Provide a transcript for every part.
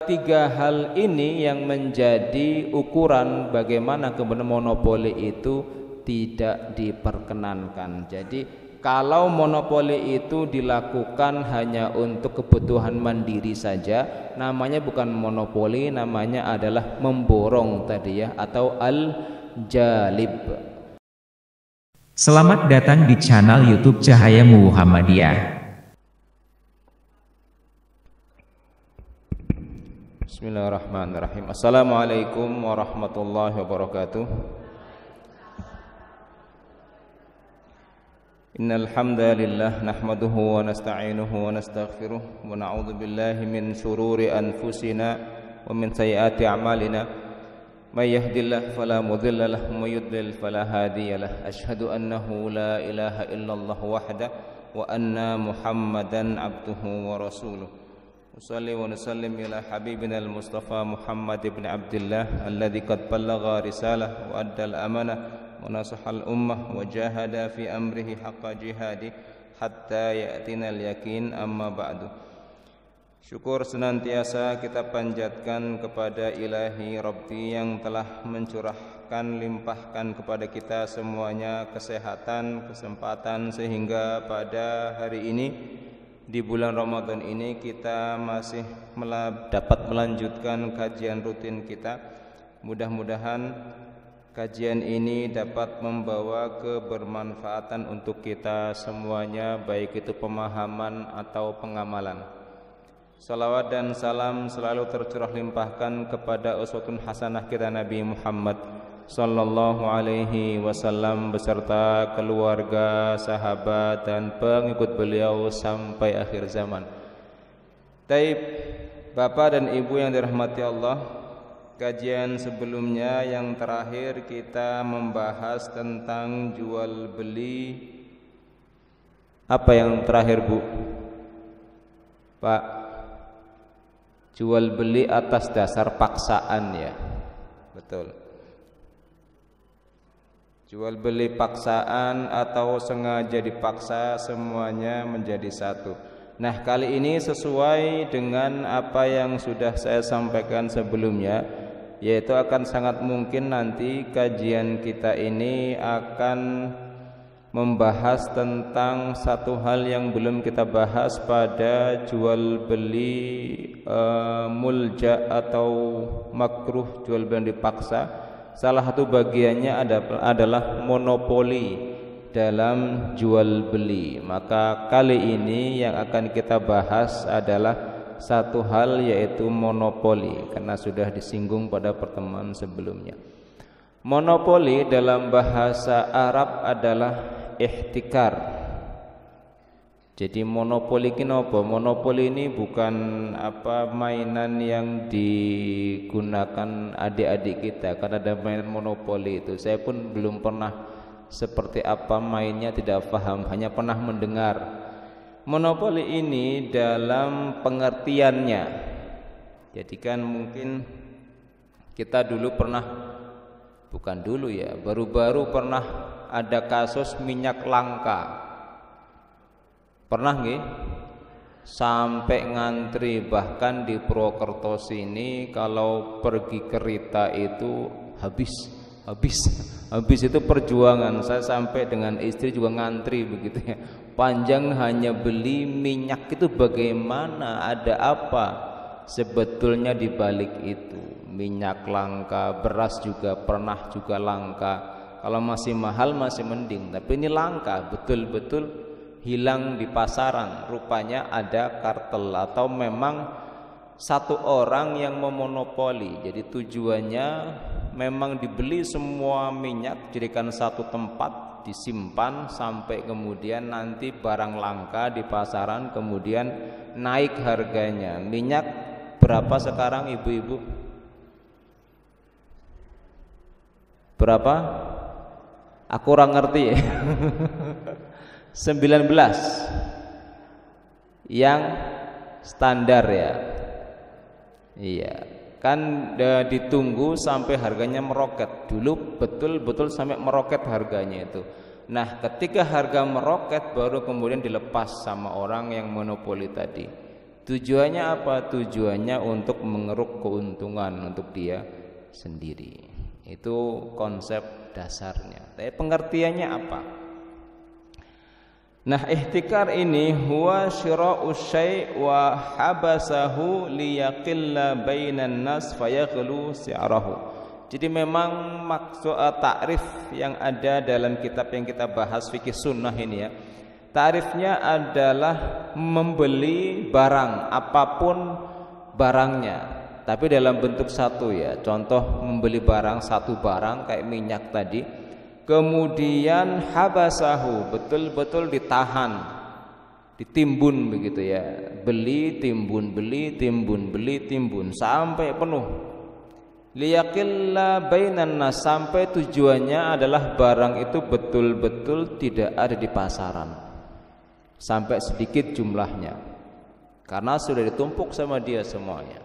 Tiga hal ini yang menjadi ukuran bagaimana kemudian monopoli itu tidak diperkenankan. Jadi kalau monopoli itu dilakukan hanya untuk kebutuhan mandiri saja, namanya bukan monopoli, namanya adalah memborong tadi ya, atau al-jalib. Selamat datang di channel YouTube Cahaya Muhammadiyah. Bismillahirrahmanirrahim. Assalamualaikum warahmatullahi wabarakatuh. Innal hamdalillah nahmaduhu wa nasta'inuhu wa nastaghfiruh wa na'udzu billahi min shururi anfusina wa min sayyiati a'malina. May yahdihillahu fala mudilla lahu wa may yudlil fala hadiya lahu. Asyhadu annahu la ilaha illallah wahdahu wa anna Muhammadan abduhu wa rasuluh. Usalli wa nusallim ila habibina al-Mustafa Muhammad ibn Abdullah alladhi qad ballagha risalah wa addal amanah wa nasaha al-ummah wa jahada fi amrihi haqqa jihadi hatta ya'tina al-yakin, amma ba'du. Syukur senantiasa kita panjatkan kepada Ilahi Rabbi yang telah mencurahkan, limpahkan kepada kita semuanya kesehatan, kesempatan, sehingga pada hari ini di bulan Ramadan ini kita masih dapat melanjutkan kajian rutin kita. Mudah-mudahan kajian ini dapat membawa kebermanfaatan untuk kita semuanya, baik itu pemahaman atau pengamalan. Salawat dan salam selalu tercurah limpahkan kepada uswatun hasanah kita Nabi Muhammad sallallahu alaihi wasallam beserta keluarga, sahabat dan pengikut beliau sampai akhir zaman. Taib, Bapak dan Ibu yang dirahmati Allah, kajian sebelumnya yang terakhir kita membahas tentang jual beli. Apa yang terakhir, Bu? Pak, jual beli atas dasar paksaan ya. Betul. Jual beli paksaan atau sengaja dipaksa, semuanya menjadi satu. Nah, kali ini sesuai dengan apa yang sudah saya sampaikan sebelumnya, yaitu akan sangat mungkin nanti kajian kita ini akan membahas tentang satu hal yang belum kita bahas pada jual beli mulja atau makruh, jual beli dipaksa. Salah satu bagiannya adalah monopoli dalam jual beli. Maka kali ini yang akan kita bahas adalah satu hal, yaitu monopoli, karena sudah disinggung pada pertemuan sebelumnya. Monopoli dalam bahasa Arab adalah ihtikar. Jadi monopoli ini apa? Monopoli ini bukan mainan yang digunakan adik-adik kita, karena ada mainan monopoli itu. Saya pun belum pernah seperti apa mainnya, tidak paham, hanya pernah mendengar. Monopoli ini dalam pengertiannya, jadi kan mungkin kita dulu pernah, bukan dulu ya, baru-baru pernah ada kasus minyak langka. Pernah nggih? Sampai ngantri, bahkan di Purwokerto sini kalau pergi kereta itu habis itu perjuangan. Saya sampai dengan istri juga ngantri begitu ya. Panjang hanya beli minyak itu, bagaimana, ada apa sebetulnya di balik itu? Minyak langka, beras juga pernah juga langka. Kalau masih mahal masih mending, tapi ini langka, betul-betul hilang di pasaran. Rupanya ada kartel atau memang satu orang yang memonopoli. Jadi tujuannya memang dibeli semua minyak, jadikan satu tempat, disimpan sampai kemudian nanti barang langka di pasaran, kemudian naik harganya. Minyak berapa sekarang, ibu-ibu? Berapa? Aku kurang ngerti ya. 19 yang standar ya. Iya, kan ditunggu sampai harganya meroket. Dulu betul-betul sampai meroket harganya itu. Nah, ketika harga meroket baru kemudian dilepas sama orang yang monopoli tadi. Tujuannya apa? Tujuannya untuk mengeruk keuntungan untuk dia sendiri. Itu konsep dasarnya. Tapi pengertiannya apa? Nah, ihtikar ini huwa syira'u syai' wa habasahu liyaqilla bainan nas fayaghlu si'rahu. Jadi memang maksud takrif yang ada dalam kitab yang kita bahas fikih sunnah ini ya. Takrifnya adalah membeli barang apapun barangnya, tapi dalam bentuk satu ya. Contoh membeli barang satu barang kayak minyak tadi, kemudian habasahu, betul-betul ditahan, ditimbun begitu ya. Beli, timbun, beli, timbun, beli, timbun sampai penuh. Liyaqilla bainan nas, sampai tujuannya adalah barang itu betul-betul tidak ada di pasaran. Sampai sedikit jumlahnya. Karena sudah ditumpuk sama dia semuanya.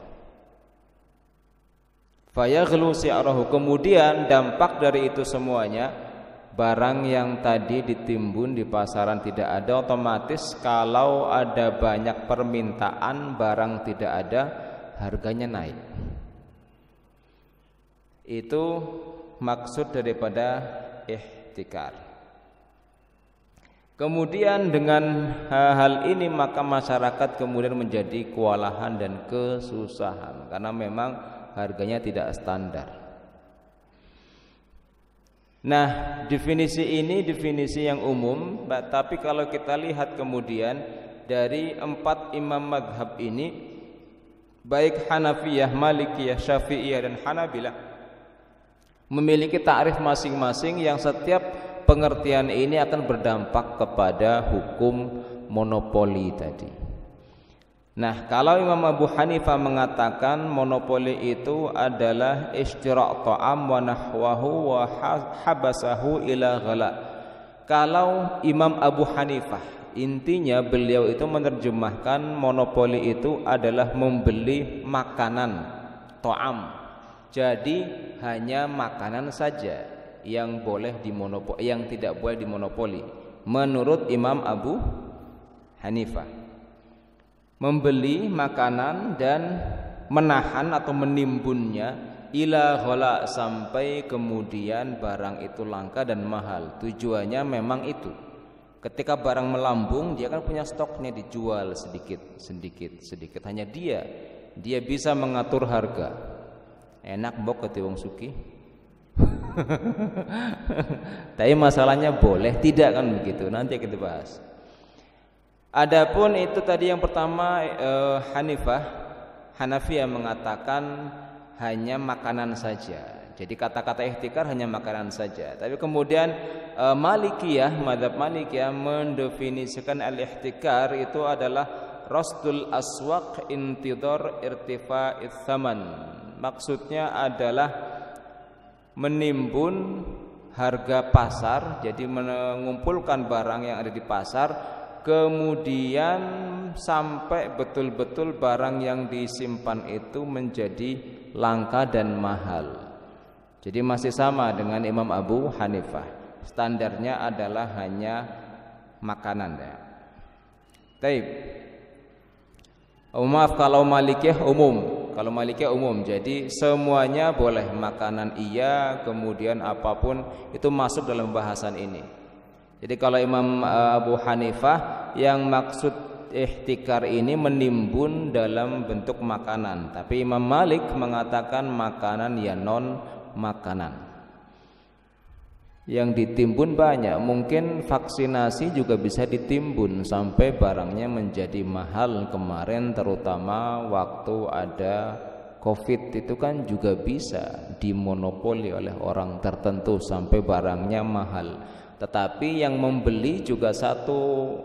Fayaghlu si'rahu, kemudian dampak dari itu semuanya, barang yang tadi ditimbun di pasaran tidak ada, otomatis kalau ada banyak permintaan barang tidak ada, harganya naik. Itu maksud daripada ihtikar. Kemudian dengan hal ini maka masyarakat kemudian menjadi kewalahan dan kesusahan karena memang harganya tidak standar. Nah, definisi ini definisi yang umum, tapi kalau kita lihat kemudian dari 4 imam mazhab ini, baik Hanafiyah, Malikiyah, Syafi'iyah dan Hanabilah, memiliki takrif masing-masing yang setiap pengertian ini akan berdampak kepada hukum monopoli tadi. Nah, kalau Imam Abu Hanifah mengatakan monopoli itu adalah ishtira' ta'am wa nahwahu wa habasahu ila ghala. Kalau Imam Abu Hanifah, intinya beliau itu menerjemahkan monopoli itu adalah membeli makanan, ta'am. Jadi hanya makanan saja yang boleh dimonopoli, yang tidak boleh dimonopoli menurut Imam Abu Hanifah. Membeli makanan dan menahan atau menimbunnya ila ghala, sampai kemudian barang itu langka dan mahal. Tujuannya memang itu. Ketika barang melambung, dia kan punya stoknya, dijual sedikit. Hanya dia bisa mengatur harga. Enak mbok kete wong sugih. Tapi masalahnya boleh tidak kan begitu, nanti kita bahas. Adapun itu tadi yang pertama, Hanafiyah mengatakan hanya makanan saja. Jadi kata-kata ihtikar hanya makanan saja. Tapi kemudian Malikiyah, mazhab Malikiyah mendefinisikan al-ihtikar itu adalah rasdul aswaq intidhar irtifa'its tsaman. Maksudnya adalah menimbun harga pasar, jadi mengumpulkan barang yang ada di pasar, kemudian sampai betul-betul barang yang disimpan itu menjadi langka dan mahal. Jadi masih sama dengan Imam Abu Hanifah, standarnya adalah hanya makanan ya. Taib. Maaf, kalau Malikiyah umum. Kalau Malikiyah umum, jadi semuanya boleh, makanan iya, kemudian apapun itu masuk dalam bahasan ini. Jadi kalau Imam Abu Hanifah yang maksud ihtikar ini menimbun dalam bentuk makanan, tapi Imam Malik mengatakan makanan ya non makanan. Yang ditimbun banyak, mungkin vaksinasi juga bisa ditimbun sampai barangnya menjadi mahal. Kemarin terutama waktu ada Covid itu kan juga bisa dimonopoli oleh orang tertentu sampai barangnya mahal. Tetapi yang membeli juga satu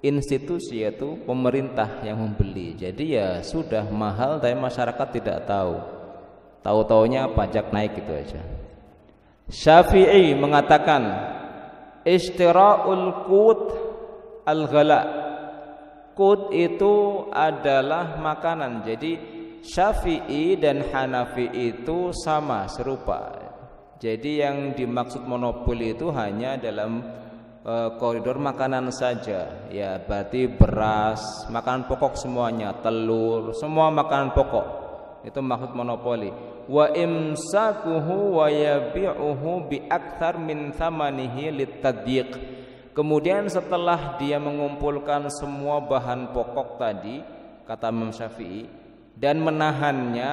institusi, yaitu pemerintah yang membeli. Jadi ya sudah mahal tapi masyarakat tidak tahu. Tahu-taunya pajak naik gitu aja. Syafi'i mengatakan istira'ul qut al-ghala. Qut itu adalah makanan. Jadi Syafi'i dan Hanafi itu sama, serupa. Jadi yang dimaksud monopoli itu hanya dalam koridor makanan saja, ya berarti beras, makanan pokok semuanya, telur, semua makanan pokok. Itu maksud monopoli. Wa imsakuhu wa yabi'uhu bi akthar min thamanihi litadyiq. Kemudian setelah dia mengumpulkan semua bahan pokok tadi, kata Imam Syafi'i, dan menahannya,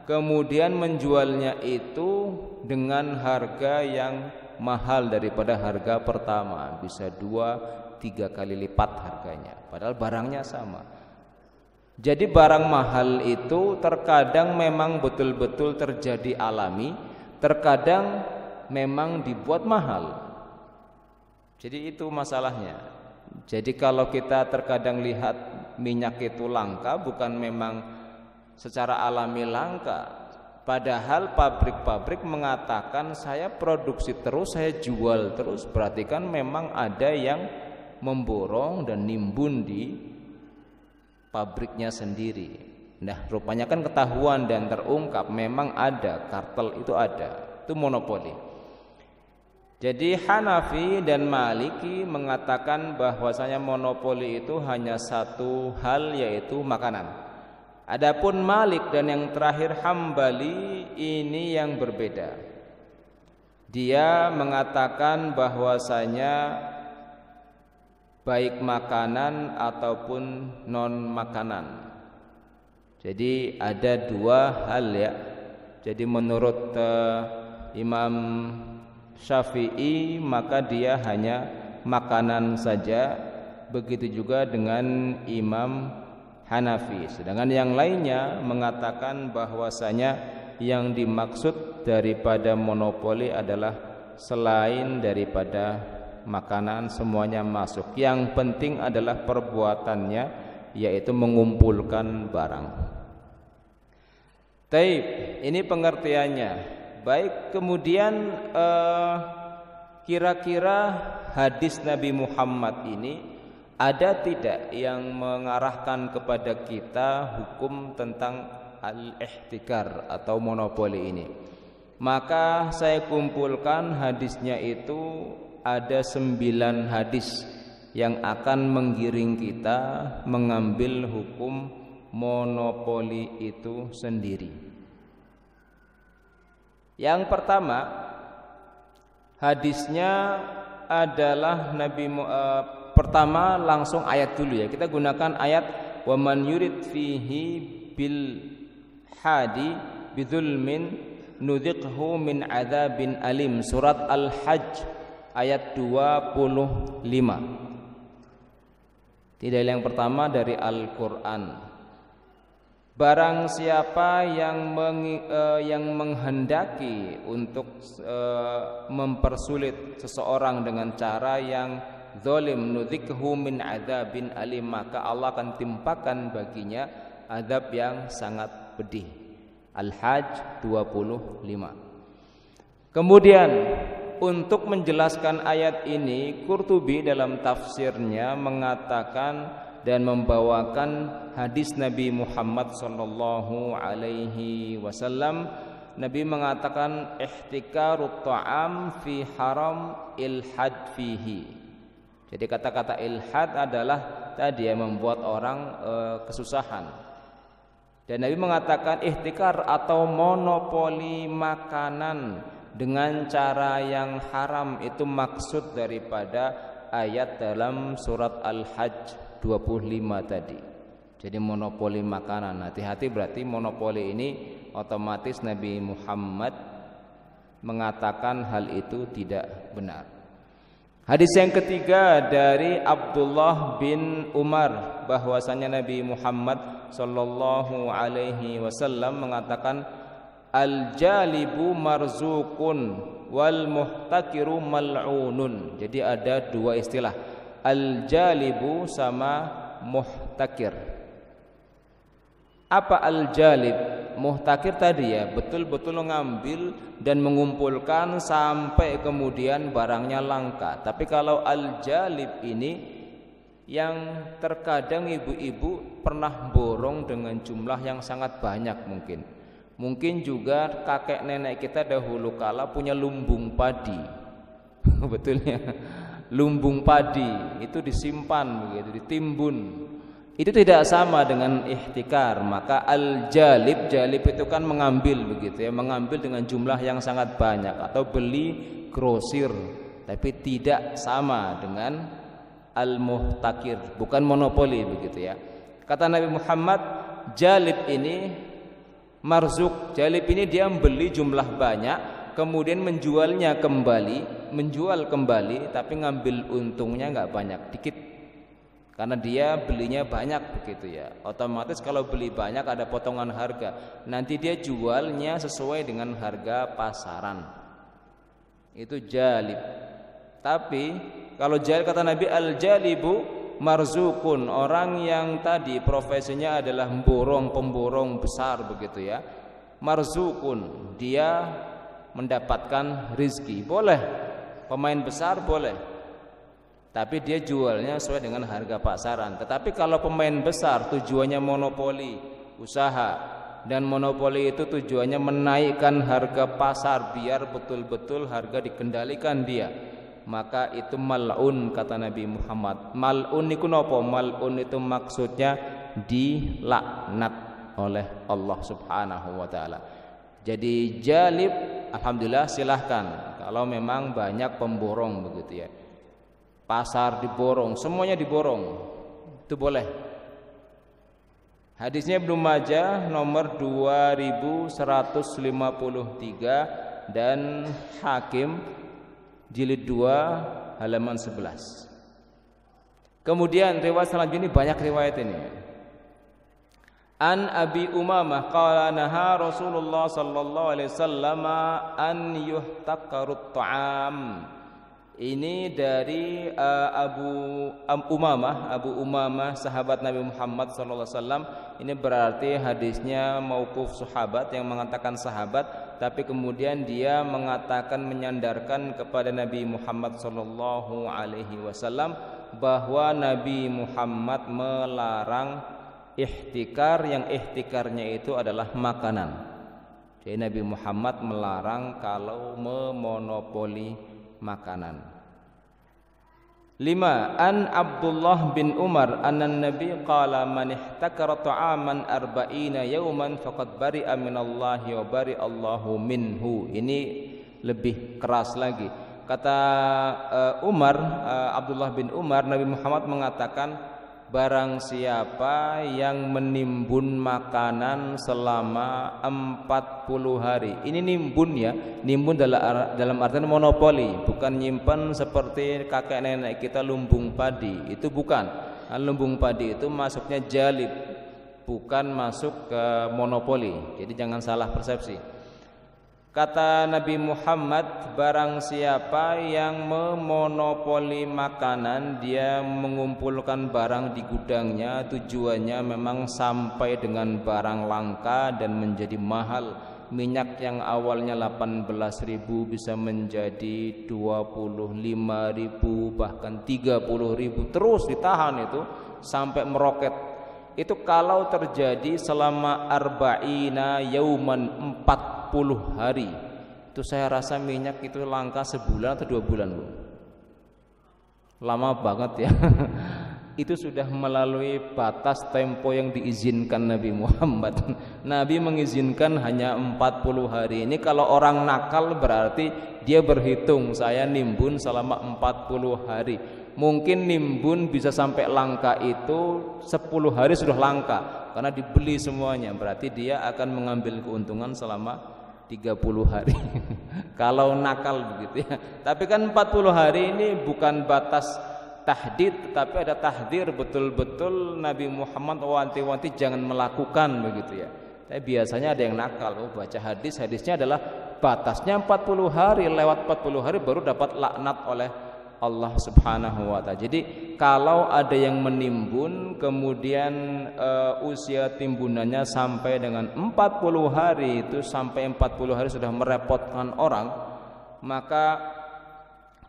kemudian menjualnya itu dengan harga yang mahal daripada harga pertama, bisa 2-3 kali lipat harganya, padahal barangnya sama. Jadi barang mahal itu terkadang memang betul-betul terjadi alami, terkadang memang dibuat mahal. Jadi itu masalahnya. Jadi kalau kita terkadang lihat minyak itu langka, bukan memang secara alami langka. Padahal pabrik-pabrik mengatakan saya produksi terus, saya jual terus. Berarti kan memang ada yang memborong dan nimbun di pabriknya sendiri. Nah, rupanya kan ketahuan dan terungkap memang ada, kartel itu ada. Itu monopoli. Jadi Hanafi dan Maliki mengatakan bahwasanya monopoli itu hanya satu hal, yaitu makanan. Adapun Malik dan yang terakhir Hambali ini yang berbeda. Dia mengatakan bahwasanya baik makanan ataupun non makanan. Jadi ada dua hal ya. Jadi menurut Imam Syafi'i maka dia hanya makanan saja. Begitu juga dengan Imam Hanafi. Sedangkan yang lainnya mengatakan bahwasanya yang dimaksud daripada monopoli adalah selain daripada makanan semuanya masuk. Yang penting adalah perbuatannya, yaitu mengumpulkan barang. Taib, ini pengertiannya. Baik, kemudian kira-kira hadis Nabi Muhammad ini ada tidak yang mengarahkan kepada kita hukum tentang al-ihtikar atau monopoli ini? Maka saya kumpulkan hadisnya itu ada 9 hadis yang akan menggiring kita mengambil hukum monopoli itu sendiri. Yang pertama, hadisnya adalah pertama langsung ayat dulu ya. Kita gunakan ayat wa man yurid fihi bil hadi bidzulmin nudziqhu min adzabin alim, surat Al-Hajj ayat 25. Tidak yang pertama dari Al-Qur'an. Barang siapa yang menghendaki untuk mempersulit seseorang dengan cara yang zalim, nudzikhu min adzabin alim, maka Allah akan timpakan baginya azab yang sangat pedih. Al-Hajj 25. Kemudian untuk menjelaskan ayat ini, Qurtubi dalam tafsirnya mengatakan dan membawakan hadis Nabi Muhammad sallallahu alaihi wasallam. Nabi mengatakan ihtikarut ta'am fi haram ilhad fihi. Jadi kata-kata ilhad adalah tadi yang membuat orang kesusahan. Dan Nabi mengatakan ihtikar atau monopoli makanan dengan cara yang haram itu maksud daripada ayat dalam surat Al-Hajj 25 tadi. Jadi monopoli makanan. Hati-hati, berarti monopoli ini otomatis Nabi Muhammad mengatakan hal itu tidak benar. Hadis yang ketiga dari Abdullah bin Umar, bahwasanya Nabi Muhammad sallallahu alaihi wasallam mengatakan al-jalibu marzuqun wal muhtakiru mal'unun. Jadi ada dua istilah, al-jalibu sama muhtakir. Apa al-jalib? Muhtakir tadi ya, betul-betul mengambil dan mengumpulkan sampai kemudian barangnya langka. Tapi kalau al-jalib ini yang terkadang ibu-ibu pernah borong dengan jumlah yang sangat banyak mungkin. Mungkin juga kakek nenek kita dahulu kala punya lumbung padi. Betulnya lumbung padi itu disimpan begitu, ditimbun. Itu tidak sama dengan ihtikar. Maka al-jalib, jalib itu kan mengambil begitu ya, mengambil dengan jumlah yang sangat banyak atau beli grosir, tapi tidak sama dengan al-muhtakir, bukan monopoli begitu ya. Kata Nabi Muhammad, jalib ini marzuk, jalib ini dia membeli jumlah banyak, kemudian menjual kembali, tapi ngambil untungnya nggak banyak, dikit. Karena dia belinya banyak begitu ya. Otomatis kalau beli banyak ada potongan harga. Nanti dia jualnya sesuai dengan harga pasaran. Itu jalib. Tapi kalau jalib kata Nabi, al-jalibu marzukun, orang yang tadi profesinya adalah pemborong besar begitu ya. Marzukun, dia mendapatkan rizki. Boleh pemain besar boleh, tapi dia jualnya sesuai dengan harga pasaran. Tetapi kalau pemain besar tujuannya monopoli usaha, dan monopoli itu tujuannya menaikkan harga pasar biar betul-betul harga dikendalikan dia, maka itu mal'un kata Nabi Muhammad. Mal'un itu apa? Mal'un itu maksudnya dilaknat oleh Allah Subhanahu wa taala. Jadi jalib, alhamdulillah silahkan kalau memang banyak pemborong begitu ya. Pasar diborong, semuanya diborong, itu boleh. Hadisnya Ibnu Majah nomor 2153 dan Hakim jilid 2 halaman 11. Kemudian riwayat selanjutnya, ini banyak riwayat ini. An Abi Umamah qala naha Rasulullah sallallahu alaihi wasallam an yuhtaqarut ta'am. Ini dari Abu Umamah sahabat Nabi Muhammad SAW. Ini berarti hadisnya mauquf sahabat yang mengatakan sahabat, tapi kemudian dia mengatakan menyandarkan kepada Nabi Muhammad SAW bahwa Nabi Muhammad melarang ihtikar, yang ihtikarnya itu adalah makanan. Jadi Nabi Muhammad melarang kalau memonopoli makanan. 5. An Abdullah bin Umar anna Nabi qala man ihtakara ta'aman 40 yawman faqad bari'a minallahi wa bari'allahu minhu. Ini lebih keras lagi. Kata Abdullah bin Umar, Nabi Muhammad mengatakan, barang siapa yang menimbun makanan selama 40 hari. Ini nimbun ya, nimbun dalam artian monopoli, bukan nyimpan seperti kakek nenek kita lumbung padi. Itu bukan. Lumbung padi itu masuknya jalib, bukan masuk ke monopoli. Jadi jangan salah persepsi. Kata Nabi Muhammad, barang siapa yang memonopoli makanan, dia mengumpulkan barang di gudangnya, tujuannya memang sampai dengan barang langka dan menjadi mahal. Minyak yang awalnya 18.000 bisa menjadi 25.000 bahkan 30.000, terus ditahan itu sampai meroket. Itu kalau terjadi selama arba'ina yauman, 40 hari. Itu saya rasa minyak itu langka sebulan atau 2 bulan, Bu. Lama banget ya. Itu sudah melalui batas tempo yang diizinkan Nabi Muhammad. Nabi mengizinkan hanya 40 hari. Ini kalau orang nakal berarti dia berhitung, saya nimbun selama 40 hari. Mungkin nimbun bisa sampai langka itu 10 hari sudah langka karena dibeli semuanya. Berarti dia akan mengambil keuntungan selama 30 hari. Kalau nakal begitu ya. Tapi kan 40 hari ini bukan batas tahdid, tetapi ada tahdir, betul-betul Nabi Muhammad wanti-wanti jangan melakukan begitu ya. Tapi biasanya ada yang nakal, baca hadisnya adalah batasnya 40 hari, lewat 40 hari baru dapat laknat oleh Allah Subhanahu wa ta'ala. Jadi kalau ada yang menimbun kemudian usia timbunannya sampai dengan 40 hari, itu sampai 40 hari sudah merepotkan orang, maka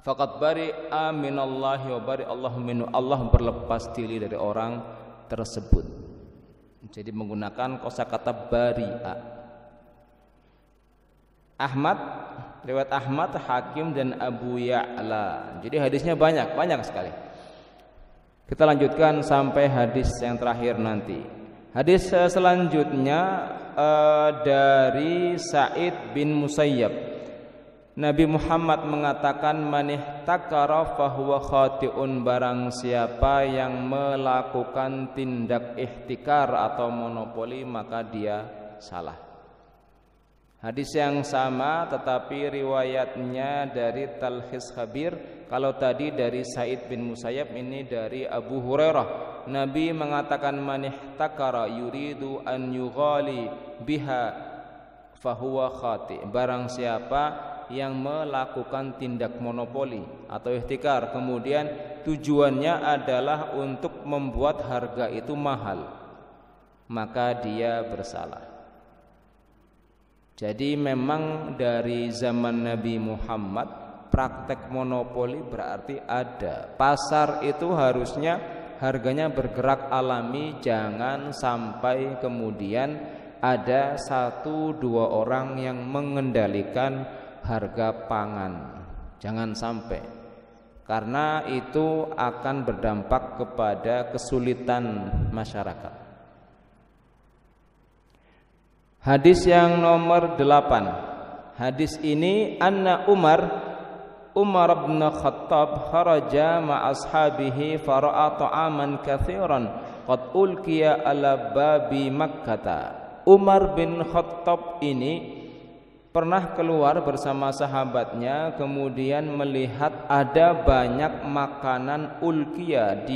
faqad bari'a minallahi wa bari'allahu minhu, Allah berlepas diri dari orang tersebut. Jadi menggunakan kosakata bari'a. Ahmad riwayat Ahmad, Hakim dan Abu Ya'la. Jadi hadisnya banyak sekali. Kita lanjutkan sampai hadis yang terakhir nanti. Hadis selanjutnya dari Sa'id bin Musayyab. Nabi Muhammad mengatakan, man ihtakara fahuwa khati'un, barang siapa yang melakukan tindak ihtikar atau monopoli maka dia salah. Hadis yang sama tetapi riwayatnya dari Talkhis Khabir. Kalau tadi dari Sa'id bin Musayyab, ini dari Abu Hurairah. Nabi mengatakan, man ihtakara yuridu an yughali biha fahuwa khati', barang siapa yang melakukan tindak monopoli atau ihtikar kemudian tujuannya adalah untuk membuat harga itu mahal, maka dia bersalah. Jadi memang dari zaman Nabi Muhammad praktek monopoli berarti ada. Pasar itu harusnya harganya bergerak alami, jangan sampai kemudian ada 1-2 orang yang mengendalikan harga pangan. Jangan sampai, karena itu akan berdampak kepada kesulitan masyarakat. Hadis yang nomor 8. Hadis ini anna Umar bin Khattab kharaja ma ashabihi fara'a ta'aman katsiran qad ulqiya ala babi Makkah. Umar bin Khattab ini pernah keluar bersama sahabatnya, kemudian melihat ada banyak makanan ulqiya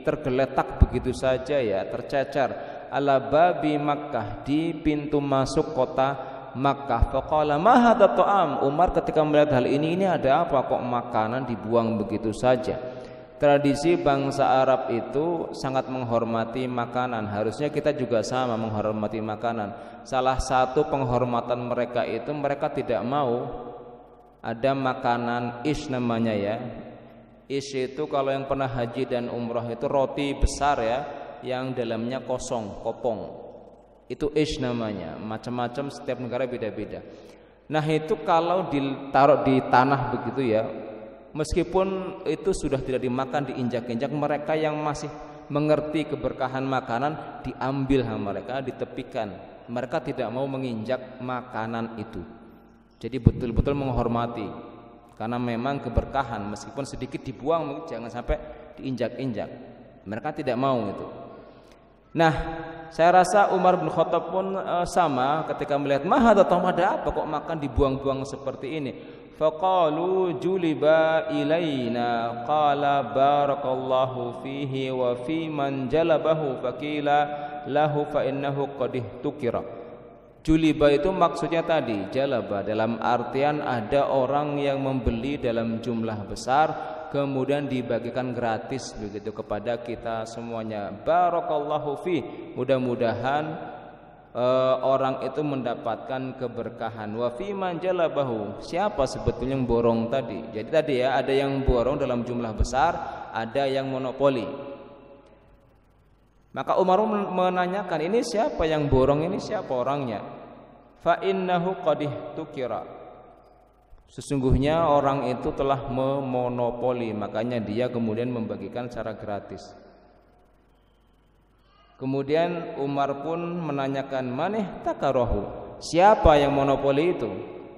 tergeletak begitu saja ya, tercecer ala babi Makkah, di pintu masuk kota Makkah. Faqala ma hadza ta'am. Umar ketika melihat hal ini ada apa kok makanan dibuang begitu saja? Tradisi bangsa Arab itu sangat menghormati makanan. Harusnya kita juga sama menghormati makanan. Salah satu penghormatan mereka itu, mereka tidak mau ada makanan ish namanya ya. Ish itu kalau yang pernah haji dan umrah itu roti besar ya, yang dalamnya kosong, kopong. Itu ish namanya. Macam-macam, setiap negara beda-beda. Nah itu kalau ditaruh di tanah begitu ya, meskipun itu sudah tidak dimakan, diinjak-injak, mereka yang masih mengerti keberkahan makanan diambil sama mereka, ditepikan. Mereka tidak mau menginjak makanan itu. Jadi betul-betul menghormati, karena memang keberkahan, meskipun sedikit dibuang, jangan sampai diinjak-injak. Mereka tidak mau itu. Nah, saya rasa Umar bin Khattab pun sama ketika melihat ada apa kok makan dibuang-buang seperti ini. Faqalu juliba ilaina qala barakallahu fihi wa fi man jalabahu faqila lahu fa innahu qad ihtukira. Juliba itu maksudnya tadi jalaba, dalam artian ada orang yang membeli dalam jumlah besar kemudian dibagikan gratis begitu kepada kita semuanya. Barakallahu fi, mudah-mudahan orang itu mendapatkan keberkahan. Wa fi man jalabahu, siapa sebetulnya yang borong tadi? Jadi tadi ya, ada yang borong dalam jumlah besar, ada yang monopoli. Maka Umar menanyakan, ini siapa yang borong, ini siapa orangnya? Fa innahu qad ihtukira, sesungguhnya orang itu telah memonopoli, makanya dia kemudian membagikan secara gratis. Kemudian Umar pun menanyakan, maneh takarahu, siapa yang monopoli itu?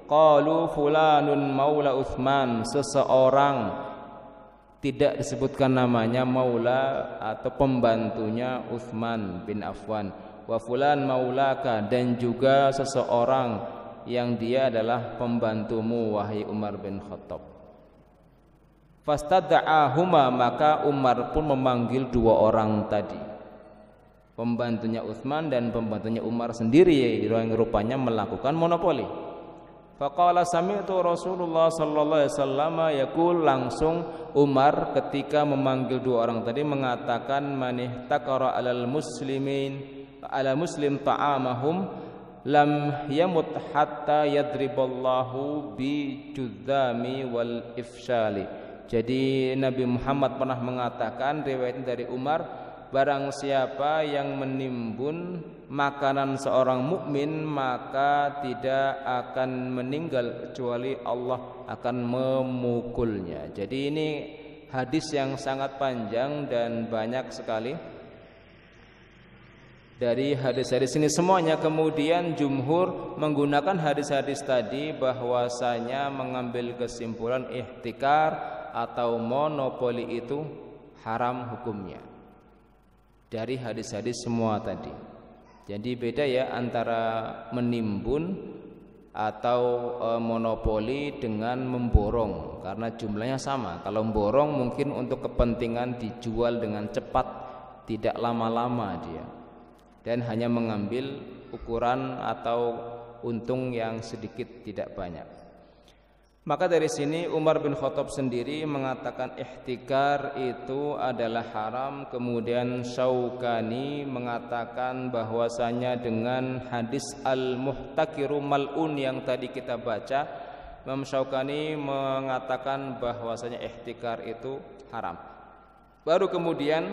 Qalu fulanun maula Utsman, seseorang, tidak disebutkan namanya, maula atau pembantunya Utsman bin Affan. Wa fulan maulaka, dan juga seseorang yang dia adalah pembantumu wahai Umar bin Khattab. Fastada'ahuma, maka Umar pun memanggil 2 orang tadi, pembantunya Utsman dan pembantunya Umar sendiri, yang rupanya melakukan monopoli. Faqala sami'tu Rasulullah sallallahu alaihi wasallam yaqul, langsung Umar ketika memanggil 2 orang tadi mengatakan, man ihtakara alal muslimin ala muslim ta'amahum lam yamut hatta yadriballahu bi judzami wal ifshali. Jadi Nabi Muhammad pernah mengatakan, riwayatnya dari Umar, barang siapa yang menimbun makanan seorang mukmin maka tidak akan meninggal kecuali Allah akan memukulnya. Jadi ini hadis yang sangat panjang dan banyak sekali. Dari hadis-hadis ini semuanya kemudian jumhur menggunakan hadis-hadis tadi bahwasanya mengambil kesimpulan ihtikar atau monopoli itu haram hukumnya dari hadis-hadis semua tadi. Jadi beda ya antara menimbun atau monopoli dengan memborong, karena jumlahnya sama. Kalau memborong mungkin untuk kepentingan dijual dengan cepat, tidak lama-lama dia, dan hanya mengambil ukuran atau untung yang sedikit tidak banyak. Maka dari sini Umar bin Khattab sendiri mengatakan ihtikar itu adalah haram. Kemudian Syaukani mengatakan bahwasanya dengan hadis al-muhtakiru mal'un yang tadi kita baca, Imam Syaukani mengatakan bahwasanya ihtikar itu haram. Baru kemudian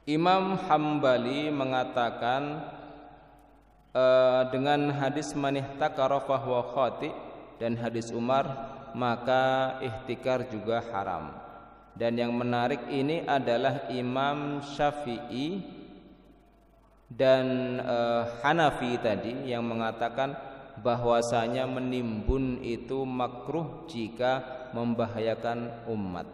Imam Hambali mengatakan dengan hadis man ihtakara fahuwa khati' dan hadis Umar, maka ihtikar juga haram. Dan yang menarik ini adalah Imam Syafi'i dan Hanafi tadi yang mengatakan bahwasanya menimbun itu makruh jika membahayakan umat.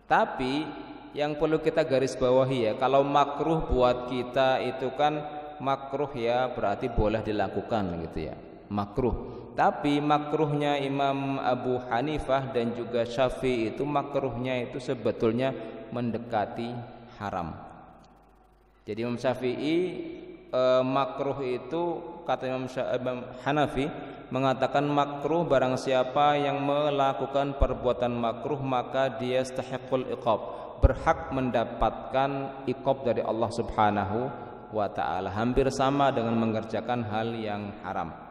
Tapi yang perlu kita garis bawahi ya, kalau makruh buat kita itu kan makruh ya berarti boleh dilakukan gitu ya, makruh. Tapi makruhnya Imam Abu Hanifah dan juga Syafi'i itu makruhnya itu sebetulnya mendekati haram. Jadi Imam Syafi'i makruh itu, kata Imam Hanafi mengatakan makruh barang siapa yang melakukan perbuatan makruh maka dia yastahiqul iqab, berhak mendapatkan iqab dari Allah Subhanahu wa taala, hampir sama dengan mengerjakan hal yang haram.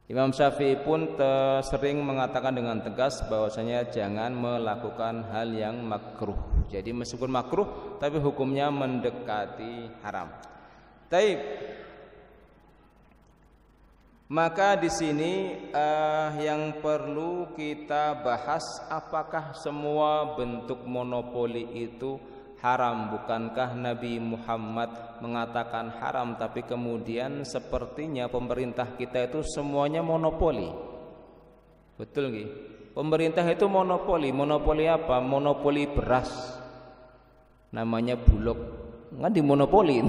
Imam Syafi'i pun sering mengatakan dengan tegas bahwasanya jangan melakukan hal yang makruh. Jadi meskipun makruh tapi hukumnya mendekati haram. Taib. Maka di sini yang perlu kita bahas, apakah semua bentuk monopoli itu haram? Bukankah Nabi Muhammad mengatakan haram, tapi kemudian sepertinya pemerintah kita itu semuanya monopoli. Betul nggih? Pemerintah itu monopoli. Monopoli apa? Monopoli beras. Namanya Bulog. Kan dimonopoli.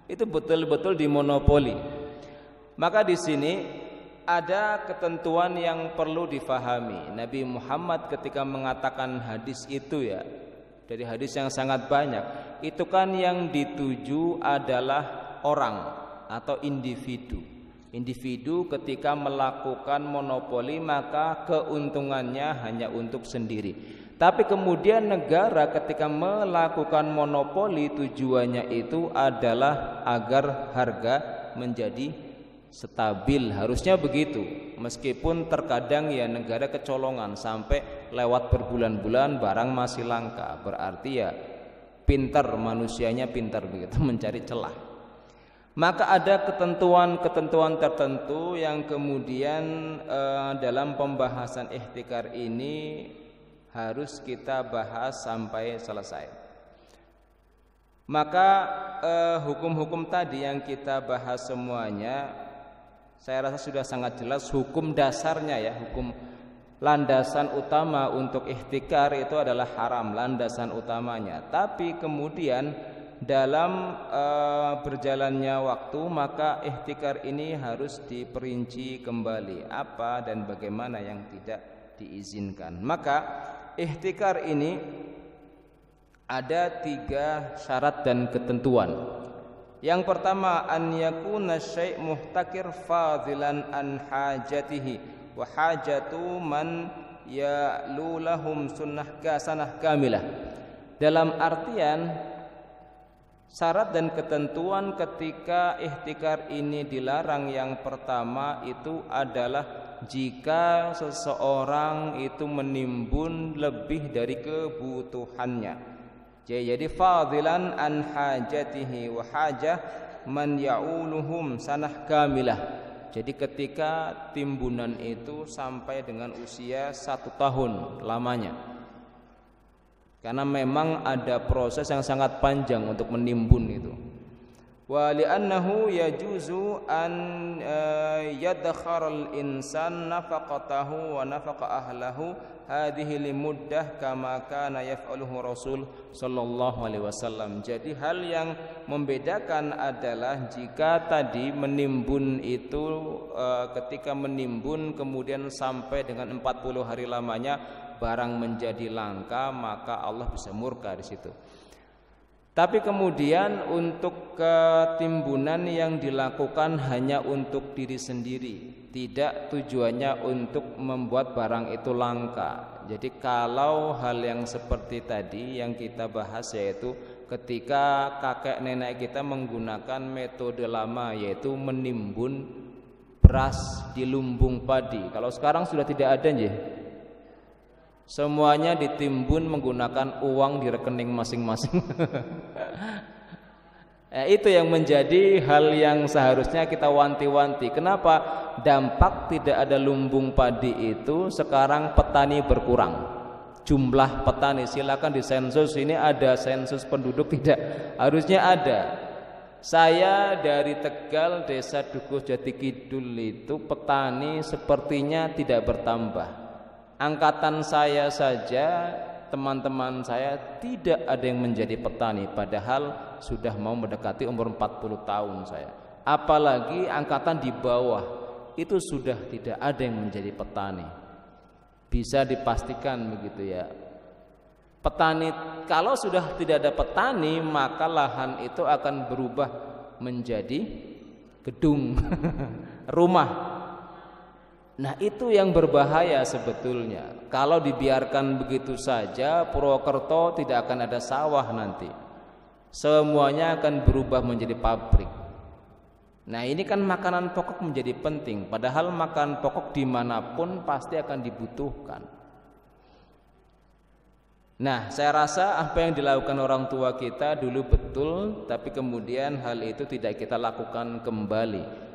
Itu betul-betul dimonopoli. Maka di sini ada ketentuan yang perlu difahami. Nabi Muhammad ketika mengatakan hadis itu ya, dari hadis yang sangat banyak, itu kan yang dituju adalah orang atau individu. Individu ketika melakukan monopoli maka keuntungannya hanya untuk sendiri. Tapi kemudian negara ketika melakukan monopoli tujuannya itu adalah agar harga menjadi stabil, harusnya begitu. Meskipun terkadang ya negara kecolongan sampai lewat berbulan-bulan barang masih langka, berarti ya pintar, manusianya pintar begitu mencari celah. Maka ada ketentuan-ketentuan tertentu yang kemudian dalam pembahasan ihtikar ini harus kita bahas sampai selesai. Maka hukum-hukum tadi yang kita bahas semuanya saya rasa sudah sangat jelas hukum dasarnya ya, hukum landasan utama untuk ihtikar itu adalah haram, landasan utamanya. Tapi kemudian dalam berjalannya waktu maka ihtikar ini harus diperinci kembali apa dan bagaimana yang tidak diizinkan. Maka ihtikar ini ada 3 syarat dan ketentuan. Yang pertama, an yakuna syai' muhtakir fadilan an hajatihi wa hajatu man ya'lulahum sunnah kasanah kamilah. Dalam artian syarat dan ketentuan ketika ihtikar ini dilarang, yang pertama itu adalah jika seseorang itu menimbun lebih dari kebutuhannya. Jadi fadilan an hajatihi wa hajah man ya'uluhum sanah kamilah. Jadi ketika timbunan itu sampai dengan usia 1 tahun lamanya, karena memang ada proses yang sangat panjang untuk menimbun itu. Wa li'annahu yajuzu an yadkharal insan nafaqatahu wa nafaqa ahlahu hadhihi limuddah kama kana yaf'aluhu Rasul sallallahu alaihi wasallam. Jadi hal yang membedakan adalah jika tadi menimbun itu ketika menimbun kemudian sampai dengan 40 hari lamanya barang menjadi langka, maka Allah bisa murka di situ. Tapi kemudian untuk ketimbunan yang dilakukan hanya untuk diri sendiri, tidak tujuannya untuk membuat barang itu langka. Jadi kalau hal yang seperti tadi yang kita bahas, yaitu ketika kakek nenek kita menggunakan metode lama, yaitu menimbun beras di lumbung padi. Kalau sekarang sudah tidak ada nggih. Semuanya ditimbun menggunakan uang di rekening masing-masing. Itu yang menjadi hal yang seharusnya kita wanti-wanti. Kenapa dampak tidak ada lumbung padi itu sekarang petani berkurang. Jumlah petani, silakan di sensus ini ada sensus penduduk tidak? Harusnya ada. Saya dari Tegal, Desa Dukuh Jati Kidul itu petani sepertinya tidak bertambah. Angkatan saya saja, teman-teman saya tidak ada yang menjadi petani, padahal sudah mau mendekati umur 40 tahun saya. Apalagi angkatan di bawah itu sudah tidak ada yang menjadi petani. Bisa dipastikan begitu ya. Petani, kalau sudah tidak ada petani, maka lahan itu akan berubah menjadi gedung, rumah. Nah itu yang berbahaya sebetulnya. Kalau dibiarkan begitu saja, Purwokerto tidak akan ada sawah nanti. Semuanya akan berubah menjadi pabrik. Nah ini kan makanan pokok menjadi penting. Padahal makanan pokok dimanapun pasti akan dibutuhkan. Nah saya rasa apa yang dilakukan orang tua kita dulu betul, tapi kemudian hal itu tidak kita lakukan kembali.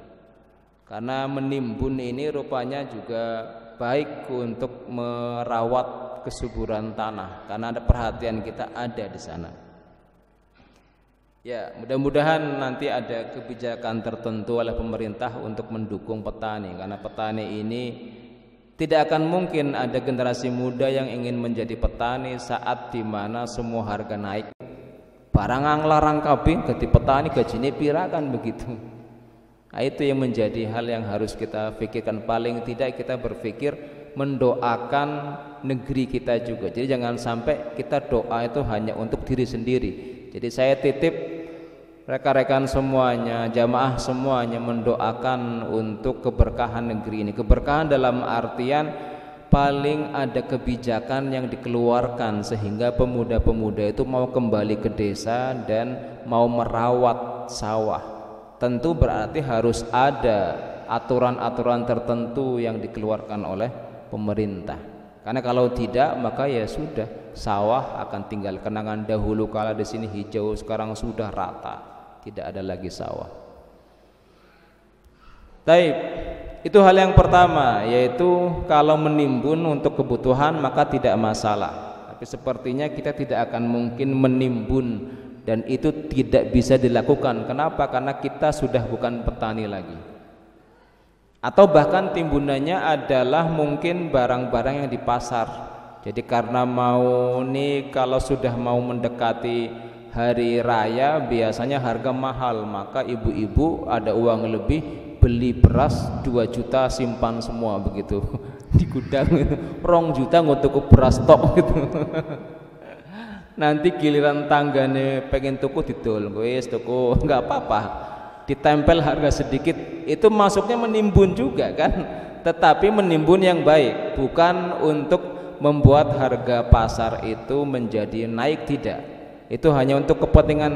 Karena menimbun ini rupanya juga baik untuk merawat kesuburan tanah, karena ada perhatian kita ada di sana. Ya, mudah-mudahan nanti ada kebijakan tertentu oleh pemerintah untuk mendukung petani, karena petani ini tidak akan mungkin ada generasi muda yang ingin menjadi petani saat dimana semua harga naik. Barang larang kabeh ganti petani gajine pira kan begitu. Nah, itu yang menjadi hal yang harus kita pikirkan. Paling tidak kita berpikir mendoakan negeri kita juga. Jadi jangan sampai kita doa itu hanya untuk diri sendiri. Jadi saya titip rekan-rekan semuanya, jamaah semuanya mendoakan untuk keberkahan negeri ini. Keberkahan dalam artian paling ada kebijakan yang dikeluarkan sehingga pemuda-pemuda itu mau kembali ke desa dan mau merawat sawah. Tentu berarti harus ada aturan-aturan tertentu yang dikeluarkan oleh pemerintah. Karena kalau tidak maka ya sudah, sawah akan tinggal kenangan dahulu kala di sini hijau, sekarang sudah rata, tidak ada lagi sawah. Taib, itu hal yang pertama, yaitu kalau menimbun untuk kebutuhan maka tidak masalah. Tapi sepertinya kita tidak akan mungkin menimbun dan itu tidak bisa dilakukan. Kenapa? Karena kita sudah bukan petani lagi. Atau bahkan timbunannya adalah mungkin barang-barang yang di pasar. Jadi karena mau nih, kalau sudah mau mendekati hari raya biasanya harga mahal, maka ibu-ibu ada uang lebih beli beras 2 juta simpan semua begitu di gudang itu. 2 juta ngutuk beras tok gitu. Nanti giliran tanggane pengen tuku didol, wis tuku enggak apa-apa, ditempel harga sedikit, itu masuknya menimbun juga kan, tetapi menimbun yang baik, bukan untuk membuat harga pasar itu menjadi naik, tidak. Itu hanya untuk kepentingan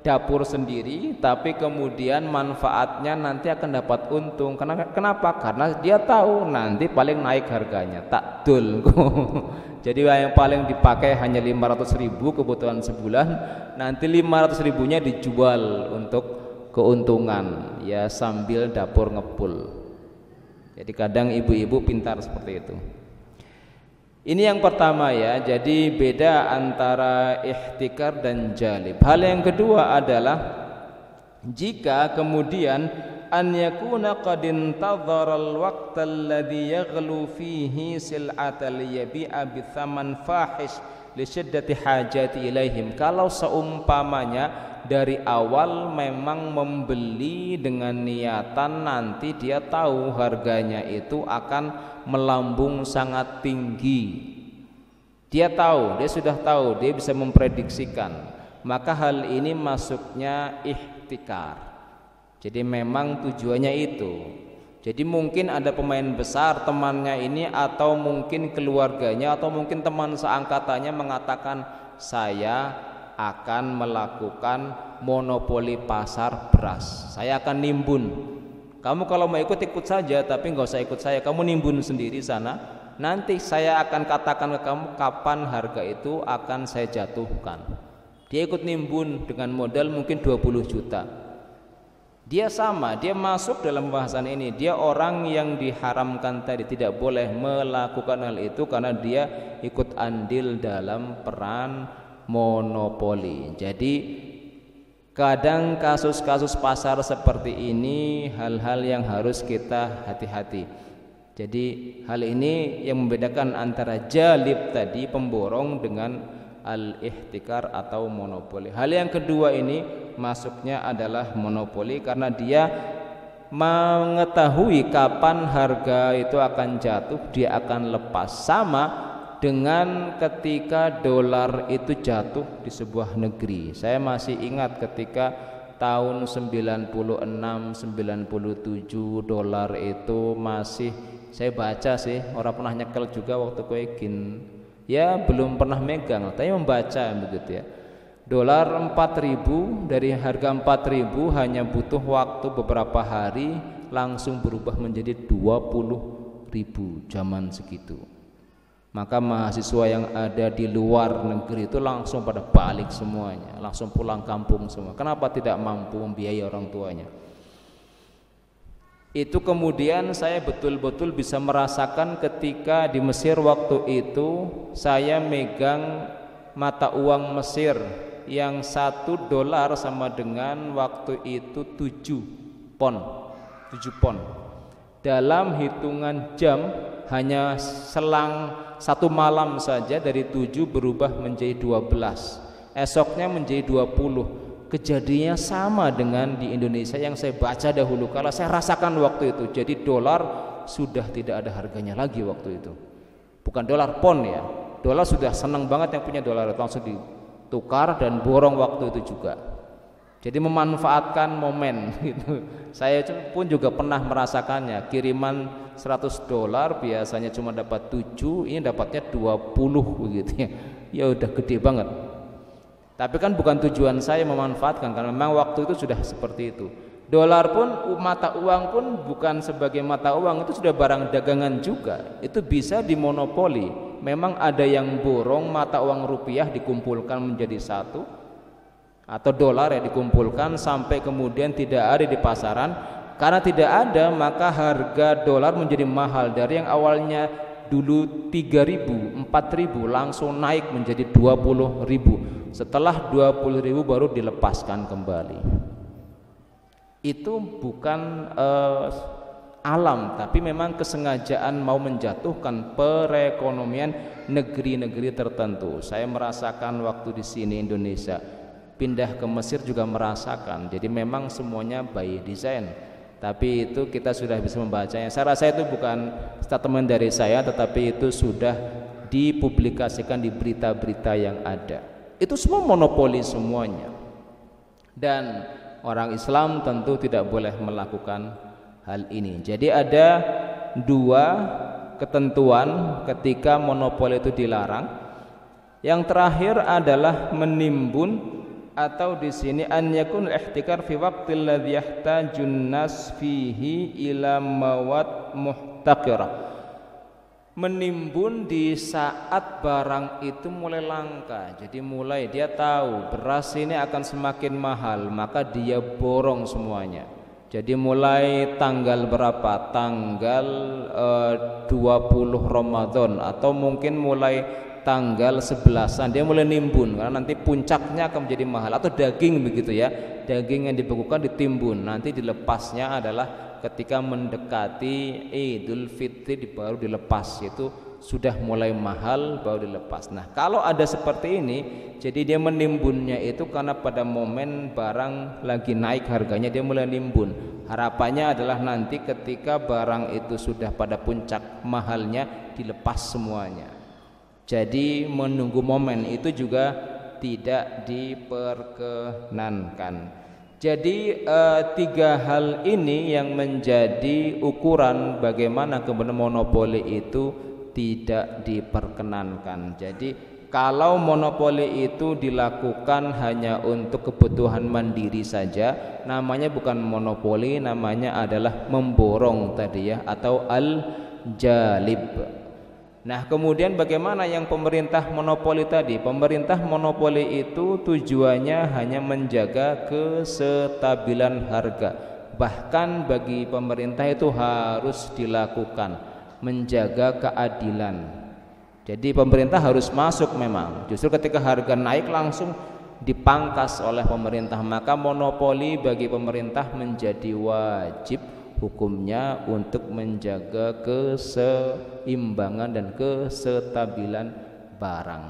dapur sendiri, tapi kemudian manfaatnya nanti akan dapat untung. Kenapa? Karena dia tahu nanti paling naik harganya, takdul. Jadi yang paling dipakai hanya 500.000 kebutuhan sebulan, nanti 500.000-nya dijual untuk keuntungan, ya sambil dapur ngepul. Jadi kadang ibu-ibu pintar seperti itu. Ini yang pertama ya, jadi beda antara ihtikar dan jalib. Hal yang kedua adalah jika kemudian an yakuna qad intadhara al-waqta alladhi yaghlu fihi sil'ata liyabi'a bi thaman fahish li syiddati hajati ilaihim. Kalau seumpamanya dari awal memang membeli dengan niatan nanti dia tahu harganya itu akan melambung sangat tinggi, dia tahu, dia sudah tahu, dia bisa memprediksikan, maka hal ini masuknya ihtikar. Jadi memang tujuannya itu. Jadi mungkin ada pemain besar temannya ini, atau mungkin keluarganya, atau mungkin teman seangkatannya mengatakan saya akan melakukan monopoli pasar beras, saya akan nimbun. Kamu kalau mau ikut saja, tapi nggak usah ikut saya, kamu nimbun sendiri sana. Nanti saya akan katakan ke kamu kapan harga itu akan saya jatuhkan. Dia ikut nimbun dengan modal mungkin 20 juta. Dia sama, dia masuk dalam bahasan ini. Dia orang yang diharamkan tadi, tidak boleh melakukan hal itu karena dia ikut andil dalam peran monopoli. Jadi kadang kasus-kasus pasar seperti ini hal-hal yang harus kita hati-hati. Jadi hal ini yang membedakan antara jalib tadi, pemborong, dengan al-ihtikar atau monopoli. Hal yang kedua ini masuknya adalah monopoli karena dia mengetahui kapan harga itu akan jatuh, dia akan lepas. Sama dengan ketika dolar itu jatuh di sebuah negeri. Saya masih ingat ketika tahun 96, 97 dolar itu masih, saya baca sih, orang pernah nyekel juga waktu koegin. Ya belum pernah megang, tapi membaca begitu ya. Dolar 4.000, dari harga 4.000 hanya butuh waktu beberapa hari langsung berubah menjadi 20.000 zaman segitu. Maka mahasiswa yang ada di luar negeri itu langsung pada balik semuanya, langsung pulang kampung semua. Kenapa? Tidak mampu membiayai orang tuanya. Itu kemudian saya betul-betul bisa merasakan ketika di Mesir waktu itu saya megang mata uang Mesir yang 1 dolar sama dengan waktu itu 7 pon. Dalam hitungan jam hanya selang 1 malam saja dari 7 berubah menjadi 12, esoknya menjadi 20. Kejadiannya sama dengan di Indonesia yang saya baca dahulu kala, saya rasakan waktu itu. Jadi dolar sudah tidak ada harganya lagi waktu itu. Bukan dolar pon ya, dolar sudah senang banget yang punya dolar, langsung ditukar dan borong waktu itu juga. Jadi memanfaatkan momen gitu. Saya pun juga pernah merasakannya, kiriman 100 dolar biasanya cuma dapat 7, ini dapatnya 20 begitu ya. Ya udah gede banget. Tapi kan bukan tujuan saya memanfaatkan, karena memang waktu itu sudah seperti itu. Dolar pun, mata uang pun bukan sebagai mata uang, itu sudah barang dagangan juga. Itu bisa dimonopoli. Memang ada yang borong mata uang rupiah dikumpulkan menjadi satu, atau dolar ya dikumpulkan sampai kemudian tidak ada di pasaran. Karena tidak ada, maka harga dolar menjadi mahal. Dari yang awalnya dulu 3.000, 4.000 langsung naik menjadi 20.000. Setelah 20.000 baru dilepaskan kembali. Itu bukan alam, tapi memang kesengajaan mau menjatuhkan perekonomian negeri-negeri tertentu. Saya merasakan waktu di sini Indonesia, pindah ke Mesir juga merasakan. Jadi memang semuanya by design. Tapi itu kita sudah bisa membacanya. Saya rasa itu bukan statement dari saya, tetapi itu sudah dipublikasikan di berita-berita yang ada. Itu semua monopoli semuanya. Dan orang Islam tentu tidak boleh melakukan hal ini. Jadi ada 2 ketentuan ketika monopoli itu dilarang. Yang terakhir adalah menimbun atau di sini an yakun ihtikar fi waqtil ladzi yahtajun nas fihi ila mawad muhtaqirah, menimbun di saat barang itu mulai langka. Jadi mulai dia tahu beras ini akan semakin mahal, maka dia borong semuanya. Jadi mulai tanggal berapa? Tanggal 20 Ramadan atau mungkin mulai tanggal 11-an dia mulai nimbun, karena nanti puncaknya akan menjadi mahal. Atau daging begitu ya, daging yang dibekukan ditimbun, nanti dilepasnya adalah ketika mendekati Idul Fitri baru dilepas, itu sudah mulai mahal baru dilepas. Nah kalau ada seperti ini, jadi dia menimbunnya itu karena pada momen barang lagi naik harganya dia mulai nimbun. Harapannya adalah nanti ketika barang itu sudah pada puncak mahalnya dilepas semuanya. Jadi menunggu momen itu juga tidak diperkenankan. Jadi tiga hal ini yang menjadi ukuran bagaimana kemudian monopoli itu tidak diperkenankan. Jadi kalau monopoli itu dilakukan hanya untuk kebutuhan mandiri saja, namanya bukan monopoli, namanya adalah memborong tadi ya, atau al-jalib. Nah kemudian bagaimana yang pemerintah monopoli tadi? Pemerintah monopoli itu tujuannya hanya menjaga kestabilan harga. Bahkan bagi pemerintah itu harus dilakukan menjaga keadilan. Jadi pemerintah harus masuk memang. Justru ketika harga naik langsung dipangkas oleh pemerintah, maka monopoli bagi pemerintah menjadi wajib hukumnya untuk menjaga keseimbangan dan kestabilan barang.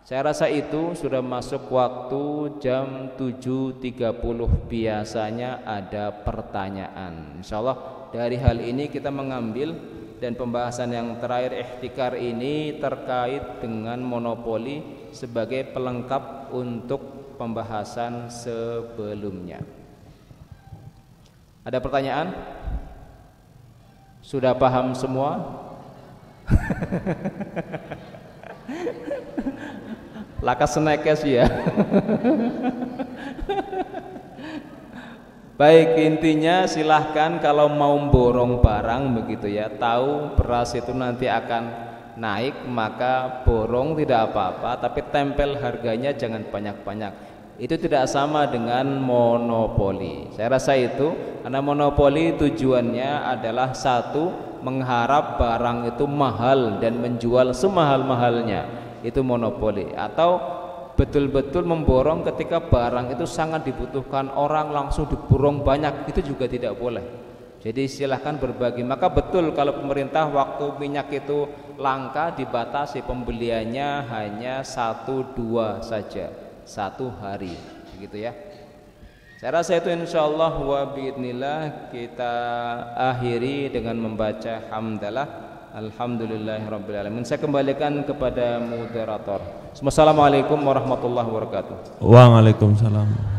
Saya rasa itu sudah masuk waktu jam 7.30. Biasanya ada pertanyaan. Insyaallah dari hal ini kita mengambil, dan pembahasan yang terakhir ihtikar ini terkait dengan monopoli sebagai pelengkap untuk pembahasan sebelumnya. Ada pertanyaan? Sudah paham semua? Lakas senekes ya. Baik, intinya silahkan kalau mau borong barang begitu ya, tahu beras itu nanti akan naik, maka borong tidak apa-apa, tapi tempel harganya jangan banyak-banyak. Itu tidak sama dengan monopoli. Saya rasa itu, karena monopoli tujuannya adalah satu, mengharap barang itu mahal dan menjual semahal-mahalnya, itu monopoli. Atau betul-betul memborong ketika barang itu sangat dibutuhkan orang, langsung diborong banyak, itu juga tidak boleh. Jadi silahkan berbagi. Maka betul kalau pemerintah waktu minyak itu langka dibatasi pembeliannya hanya 1-2 saja, 1 hari, begitu ya. Saya rasa itu insyaallah wa biidznillah kita akhiri dengan membaca hamdalah. Alhamdulillahirabbil alamin. Saya kembalikan kepada moderator. Wassalamualaikum warahmatullahi wabarakatuh. Waalaikumsalam.